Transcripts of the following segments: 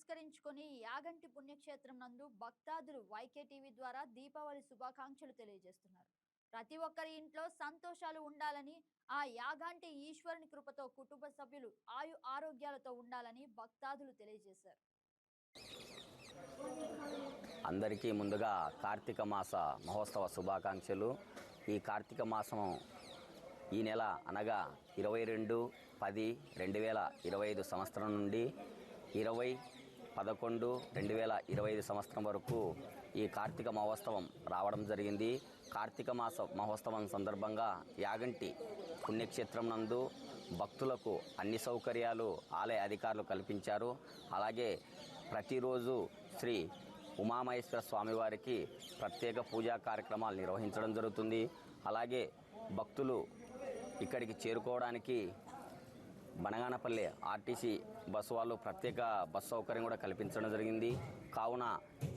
పురస్కరించుకొని యాగంటి పుణ్యక్షేత్రం నందు భక్తాదులు వైకేటీవీ ద్వారా దీపావళి శుభాకాంక్షలు తెలియజేస్తున్నారు. ప్రతి ఒక్కరి ఇంట్లో సంతోషాలు ఉండాలని, ఆ యాగంటి ఈశ్వరుని కృపతో కుటుంబ సభ్యులు ఆయు ఆరోగ్యాలతో ఉండాలని భక్తాదులు తెలియజేశారు. అందరికీ ముందుగా కార్తీక మాస మహోత్సవ శుభాకాంక్షలు. ఈ కార్తీక మాసం ఈ నెల అనగా 22/10/2025 సంవత్సరం నుండి 20/11/2025 సంవత్సరం వరకు ఈ కార్తీక మహోత్సవం రావడం జరిగింది. కార్తీక మాస మహోత్సవం సందర్భంగా యాగంటి పుణ్యక్షేత్రం నందు భక్తులకు అన్ని సౌకర్యాలు ఆలయ అధికారులు కల్పించారు. అలాగే ప్రతిరోజు శ్రీ ఉమామహేశ్వర స్వామివారికి ప్రత్యేక పూజా కార్యక్రమాలు నిర్వహించడం జరుగుతుంది. అలాగే భక్తులు ఇక్కడికి చేరుకోవడానికి బనగానపల్లి ఆర్టీసీ బస్సు వాళ్ళు ప్రత్యేక బస్సు సౌకర్యం కూడా కల్పించడం జరిగింది. కావున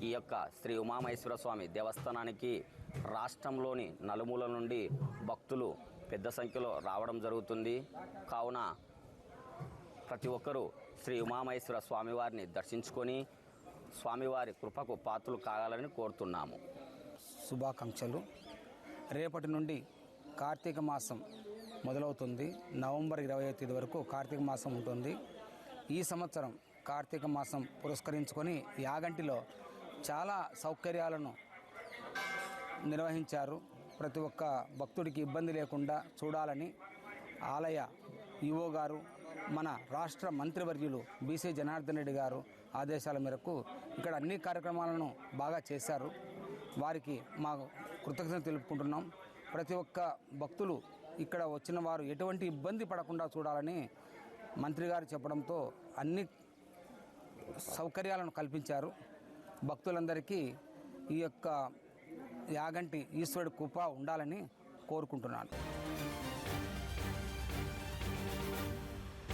ఈ యొక్క శ్రీ ఉమామహేశ్వర స్వామి దేవస్థానానికి రాష్ట్రంలోని నలుమూలల నుండి భక్తులు పెద్ద సంఖ్యలో రావడం జరుగుతుంది. కావున ప్రతి ఒక్కరూ శ్రీ ఉమామహేశ్వర స్వామివారిని దర్శించుకొని స్వామివారి కృపకు పాత్రలు కావాలని కోరుతున్నాము. శుభాకాంక్షలు. రేపటి నుండి కార్తీక మాసం మొదలవుతుంది. నవంబర్ 25వ తేదీ వరకు కార్తీక మాసం ఉంటుంది. ఈ సంవత్సరం కార్తీక మాసం పురస్కరించుకొని యాగంటిలో చాలా సౌకర్యాలను నిర్వహించారు. ప్రతి ఒక్క భక్తుడికి ఇబ్బంది లేకుండా చూడాలని ఆలయ ఈవో గారు, మన రాష్ట్ర మంత్రివర్యులు బీసీ జనార్దన్ రెడ్డి గారు ఆదేశాల మేరకు ఇక్కడ అన్ని కార్యక్రమాలను బాగా చేశారు. వారికి మా కృతజ్ఞత తెలుపుకుంటున్నాం. ప్రతి ఒక్క భక్తులు ఇక్కడ వచ్చిన వారు ఎటువంటి ఇబ్బంది పడకుండా చూడాలని మంత్రి గారు చెప్పడంతో అన్ని సౌకర్యాలను కల్పించారు. భక్తులందరికీ ఈ యొక్క యాగంటి ఈశ్వరుడి కృప ఉండాలని కోరుకుంటున్నాను.